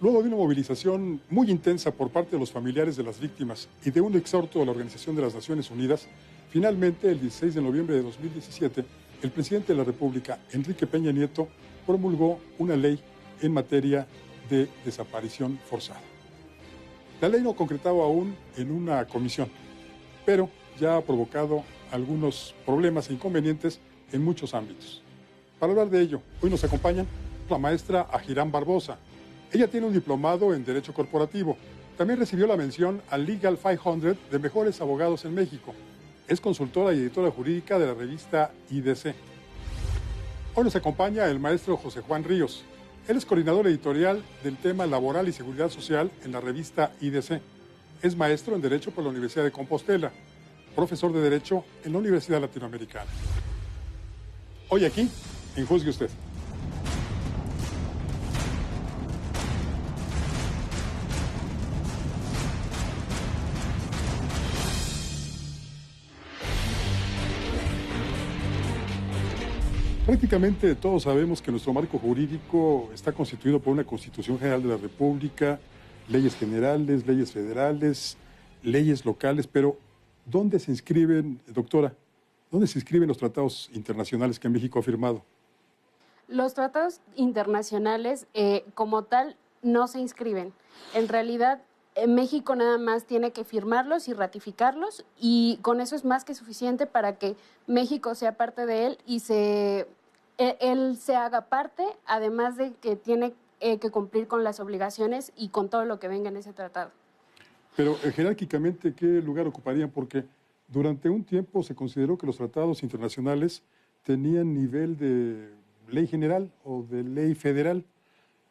Luego de una movilización muy intensa por parte de los familiares de las víctimas y de un exhorto a la Organización de las Naciones Unidas, finalmente, el 16 de noviembre de 2017, el presidente de la República, Enrique Peña Nieto, promulgó una ley en materia de desaparición forzada. La ley no concretaba aún en una comisión, pero ya ha provocado algunos problemas e inconvenientes en muchos ámbitos. Para hablar de ello, hoy nos acompaña la maestra Ajirán Barbosa. Ella tiene un diplomado en Derecho Corporativo. También recibió la mención al Legal 500 de Mejores Abogados en México. Es consultora y editora jurídica de la revista IDC. Hoy nos acompaña el maestro José Juan Ríos. Él es coordinador editorial del tema Laboral y Seguridad Social en la revista IDC. Es maestro en Derecho por la Universidad de Compostela, profesor de Derecho en la Universidad Latinoamericana. Hoy aquí, en Juzgue Usted. Prácticamente todos sabemos que nuestro marco jurídico está constituido por una Constitución General de la República, leyes generales, leyes federales, leyes locales, pero ¿dónde se inscriben, doctora? ¿Dónde se inscriben los tratados internacionales que México ha firmado? Los tratados internacionales como tal no se inscriben. En realidad, México nada más tiene que firmarlos y ratificarlos y con eso es más que suficiente para que México sea parte de él y él se haga parte, además de que tiene que cumplir con las obligaciones y con todo lo que venga en ese tratado. Pero jerárquicamente, ¿qué lugar ocuparían? Porque durante un tiempo se consideró que los tratados internacionales tenían nivel de ley general o de ley federal,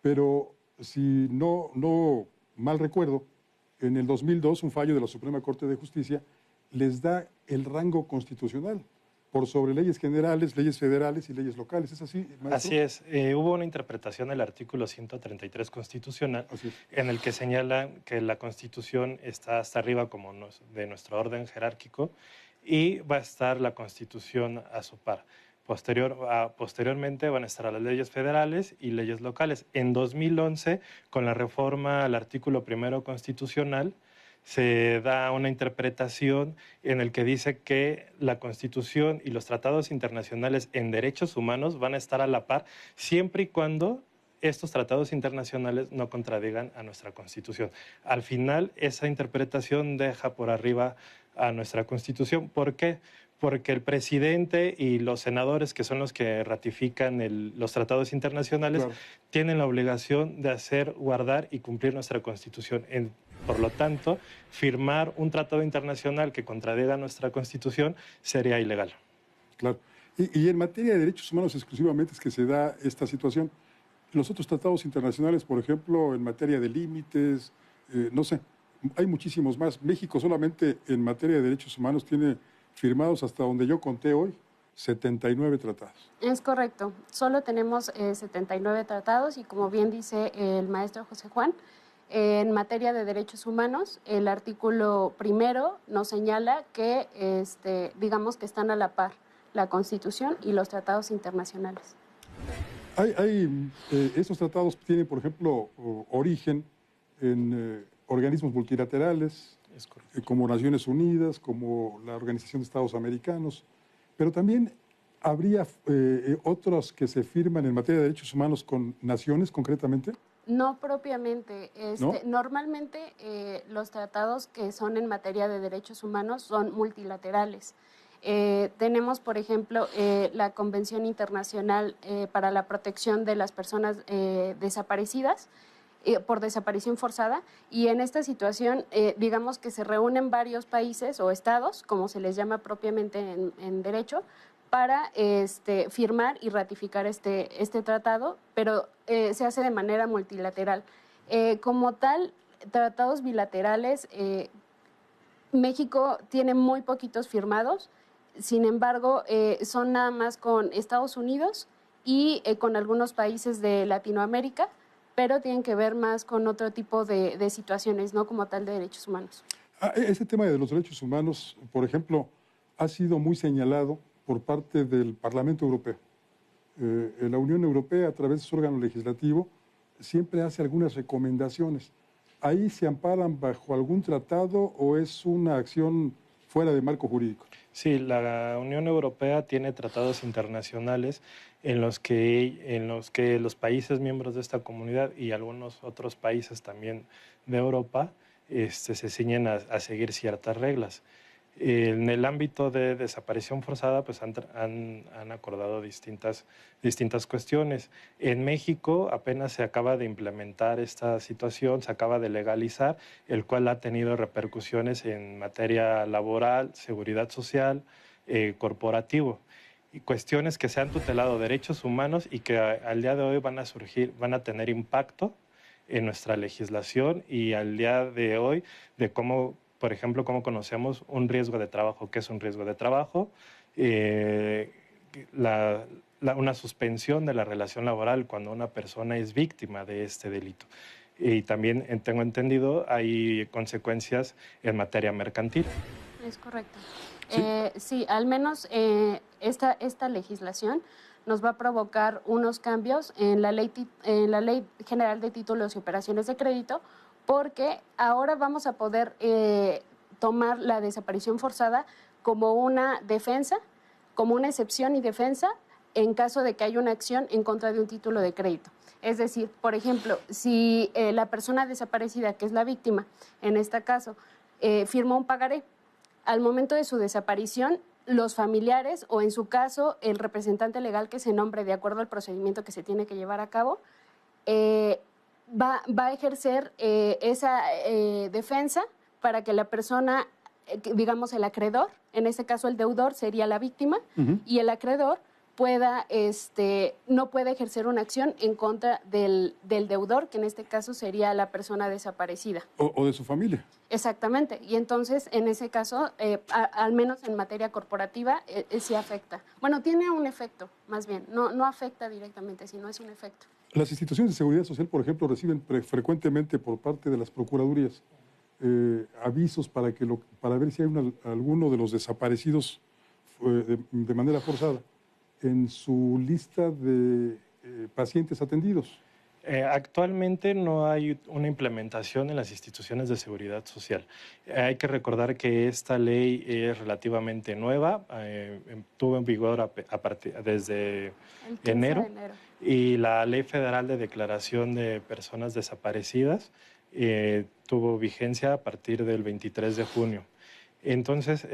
pero si no mal recuerdo, en el 2002 un fallo de la Suprema Corte de Justicia les da el rango constitucional por sobre leyes generales, leyes federales y leyes locales. ¿Es así, maestro? Así es. Hubo una interpretación del artículo 133 constitucional en el que señala que la Constitución está hasta arriba como de nuestro orden jerárquico y va a estar la Constitución a su par. Posteriormente van a estar las leyes federales y leyes locales. En 2011, con la reforma al artículo primero constitucional, se da una interpretación en el que dice que la Constitución y los tratados internacionales en derechos humanos van a estar a la par siempre y cuando estos tratados internacionales no contradigan a nuestra Constitución. Al final, esa interpretación deja por arriba a nuestra Constitución. ¿Por qué? Porque el presidente y los senadores, que son los que ratifican los tratados internacionales, claro, tienen la obligación de hacer, guardar y cumplir nuestra Constitución. Por lo tanto, firmar un tratado internacional que contradiga nuestra Constitución sería ilegal. Claro. Y en materia de derechos humanos exclusivamente es que se da esta situación. Los otros tratados internacionales, por ejemplo, en materia de límites, no sé, hay muchísimos más. México solamente en materia de derechos humanos tiene firmados hasta donde yo conté hoy 79 tratados. Es correcto. Solo tenemos 79 tratados y como bien dice el maestro José Juan, en materia de derechos humanos, el artículo primero nos señala que, digamos que están a la par la Constitución y los tratados internacionales. Estos tratados tienen, por ejemplo, origen en organismos multilaterales, como Naciones Unidas, como la Organización de Estados Americanos, pero también habría otros que se firman en materia de derechos humanos con naciones concretamente. No propiamente. ¿No? Normalmente los tratados que son en materia de derechos humanos son multilaterales. Tenemos, por ejemplo, la Convención Internacional para la Protección de las Personas Desaparecidas por desaparición forzada, y en esta situación, digamos que se reúnen varios países o estados, como se les llama propiamente en derecho, para firmar y ratificar este tratado, pero se hace de manera multilateral. Como tal, tratados bilaterales, México tiene muy poquitos firmados, sin embargo, son nada más con Estados Unidos y con algunos países de Latinoamérica, pero tienen que ver más con otro tipo de situaciones, no como tal de derechos humanos. Ese tema de los derechos humanos, por ejemplo, ha sido muy señalado por parte del Parlamento Europeo. La Unión Europea, a través de su órgano legislativo, siempre hace algunas recomendaciones. ¿Ahí se amparan bajo algún tratado o es una acción fuera de marco jurídico? Sí, la Unión Europea tiene tratados internacionales en los que los países miembros de esta comunidad y algunos otros países también de Europa se ciñen a seguir ciertas reglas. En el ámbito de desaparición forzada, pues han acordado distintas cuestiones. En México apenas se acaba de implementar esta situación, se acaba de legalizar, el cual ha tenido repercusiones en materia laboral, seguridad social, corporativo, y cuestiones que se han tutelado derechos humanos y que al día de hoy van a tener impacto en nuestra legislación y al día de hoy de cómo, por ejemplo, cómo conocemos un riesgo de trabajo, qué es un riesgo de trabajo, una suspensión de la relación laboral cuando una persona es víctima de este delito. Y también tengo entendido hay consecuencias en materia mercantil. Es correcto. Sí. Sí, al menos esta legislación nos va a provocar unos cambios en la Ley General de Títulos y Operaciones de Crédito, porque ahora vamos a poder tomar la desaparición forzada como una defensa, como una excepción y defensa en caso de que haya una acción en contra de un título de crédito. Es decir, por ejemplo, si la persona desaparecida, que es la víctima, en este caso, firmó un pagaré, al momento de su desaparición, los familiares o en su caso el representante legal que se nombre de acuerdo al procedimiento que se tiene que llevar a cabo, va a ejercer esa defensa para que la persona, digamos el acreedor, en este caso el deudor sería la víctima, y el acreedor no puede ejercer una acción en contra del deudor, que en este caso sería la persona desaparecida. O de su familia. Exactamente, y entonces en ese caso, al menos en materia corporativa, sí afecta. Bueno, tiene un efecto, más bien, no afecta directamente, sino es un efecto. Las instituciones de seguridad social, por ejemplo, reciben frecuentemente por parte de las procuradurías avisos para ver si hay alguno de los desaparecidos de manera forzada en su lista de pacientes atendidos. Actualmente no hay una implementación en las instituciones de seguridad social. Hay que recordar que esta ley es relativamente nueva, estuvo en vigor desde enero, y la Ley Federal de Declaración de Personas Desaparecidas tuvo vigencia a partir del 23 de junio. Entonces,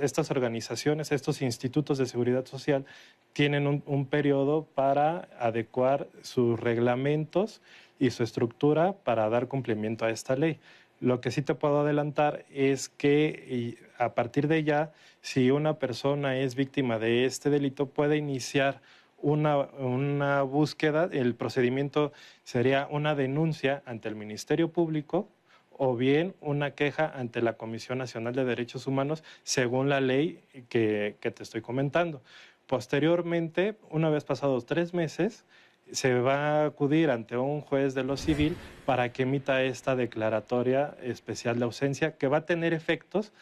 estas organizaciones, estos institutos de seguridad social, tienen un periodo para adecuar sus reglamentos y su estructura para dar cumplimiento a esta ley. Lo que sí te puedo adelantar es que a partir de ya, si una persona es víctima de este delito, puede iniciar una búsqueda. El procedimiento sería una denuncia ante el Ministerio Público o bien una queja ante la Comisión Nacional de Derechos Humanos, según la ley que te estoy comentando. Posteriormente, una vez pasados 3 meses, se va a acudir ante un juez de lo civil para que emita esta declaratoria especial de ausencia, que va a tener efectos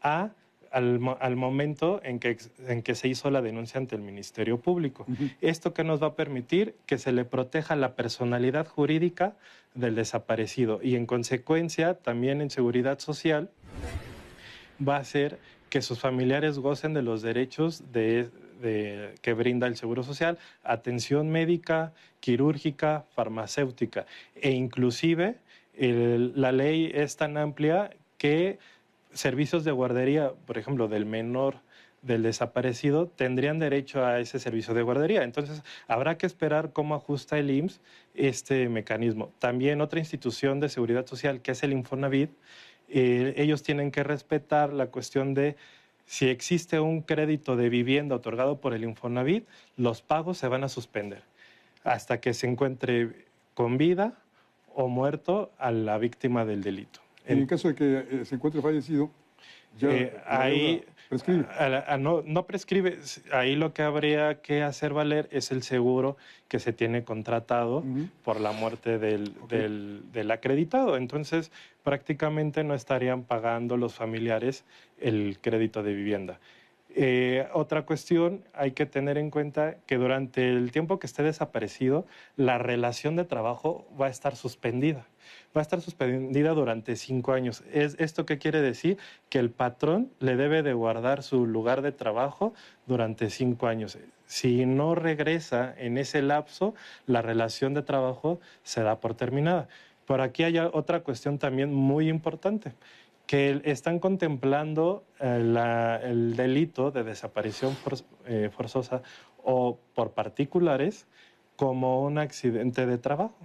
al momento en que se hizo la denuncia ante el Ministerio Público. Esto que nos va a permitir que se le proteja la personalidad jurídica del desaparecido y en consecuencia también en seguridad social va a hacer que sus familiares gocen de los derechos que brinda el Seguro Social, atención médica, quirúrgica, farmacéutica e inclusive la ley es tan amplia que servicios de guardería, por ejemplo, del menor del desaparecido, tendrían derecho a ese servicio de guardería. Entonces, habrá que esperar cómo ajusta el IMSS este mecanismo. También otra institución de seguridad social, que es el Infonavit, ellos tienen que respetar la cuestión de si existe un crédito de vivienda otorgado por el Infonavit, los pagos se van a suspender hasta que se encuentre con vida o muerto a la víctima del delito. En caso de que se encuentre fallecido, ya ahí prescribe. No prescribe. Ahí lo que habría que hacer valer es el seguro que se tiene contratado por la muerte del acreditado. Entonces, prácticamente no estarían pagando los familiares el crédito de vivienda. Otra cuestión, hay que tener en cuenta que durante el tiempo que esté desaparecido, la relación de trabajo va a estar suspendida. Va a estar suspendida durante 5 años. ¿Esto qué quiere decir? Que el patrón le debe de guardar su lugar de trabajo durante 5 años. Si no regresa en ese lapso, la relación de trabajo se da por terminada. Por aquí hay otra cuestión también muy importante, que están contemplando el delito de desaparición forzosa o por particulares como un accidente de trabajo.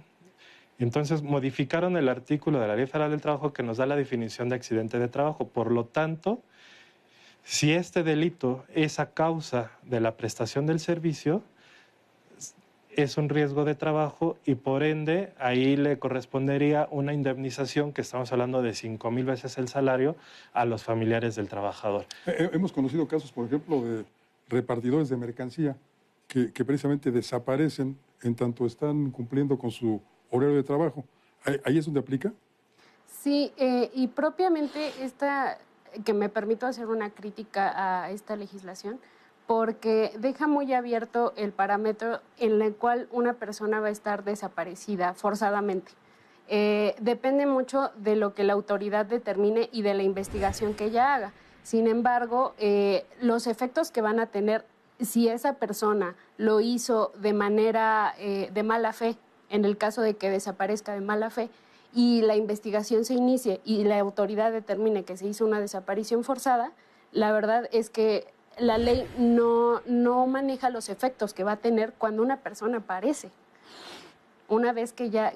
Entonces modificaron el artículo de la Ley Federal del Trabajo que nos da la definición de accidente de trabajo. Por lo tanto, si este delito es a causa de la prestación del servicio, es un riesgo de trabajo y por ende ahí le correspondería una indemnización que estamos hablando de 5,000 veces el salario a los familiares del trabajador. Hemos conocido casos, por ejemplo, de repartidores de mercancía que precisamente desaparecen en tanto están cumpliendo con su horario de trabajo. ¿Ahí es donde aplica? Sí, y propiamente que me permito hacer una crítica a esta legislación, porque deja muy abierto el parámetro en el cual una persona va a estar desaparecida forzadamente. Depende mucho de lo que la autoridad determine y de la investigación que ella haga. Sin embargo, los efectos que van a tener si esa persona lo hizo de manera de mala fe, en el caso de que desaparezca de mala fe, y la investigación se inicie y la autoridad determine que se hizo una desaparición forzada, la verdad es que la ley no maneja los efectos que va a tener cuando una persona aparece. Una vez que ya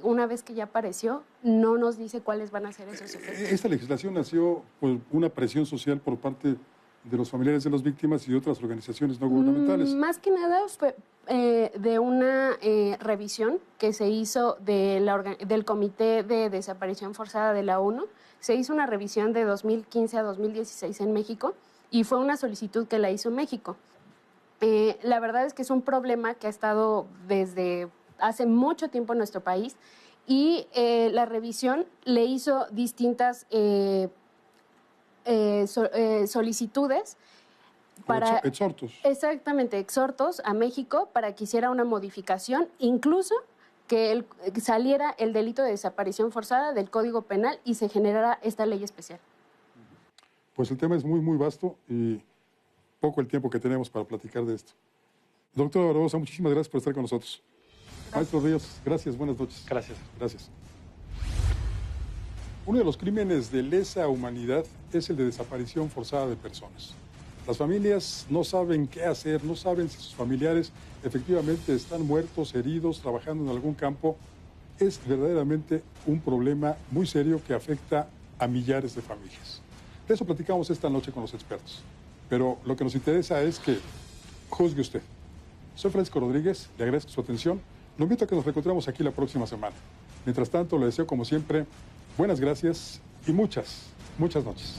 apareció, no nos dice cuáles van a ser esos efectos. Esta legislación nació por una presión social por parte de los familiares de las víctimas y de otras organizaciones no gubernamentales. Más que nada fue de una revisión que se hizo del Comité de Desaparición Forzada de la ONU. Se hizo una revisión de 2015 a 2016 en México y fue una solicitud que la hizo México. La verdad es que es un problema que ha estado desde hace mucho tiempo en nuestro país y la revisión le hizo distintas solicitudes para exhortos. Exactamente, exhortos a México para que hiciera una modificación, incluso que saliera el delito de desaparición forzada del Código Penal y se generara esta ley especial. Pues el tema es muy, muy vasto y poco el tiempo que tenemos para platicar de esto. Doctora Barbosa, muchísimas gracias por estar con nosotros. Gracias. Maestro Ríos, gracias, buenas noches. Gracias. Gracias. Uno de los crímenes de lesa humanidad es el de desaparición forzada de personas. Las familias no saben qué hacer, no saben si sus familiares efectivamente están muertos, heridos, trabajando en algún campo. Es verdaderamente un problema muy serio que afecta a millares de familias. De eso platicamos esta noche con los expertos. Pero lo que nos interesa es que juzgue usted. Soy Francisco Rodríguez, le agradezco su atención. Lo invito a que nos reencontremos aquí la próxima semana. Mientras tanto, le deseo como siempre buenas gracias y muchas, muchas noches.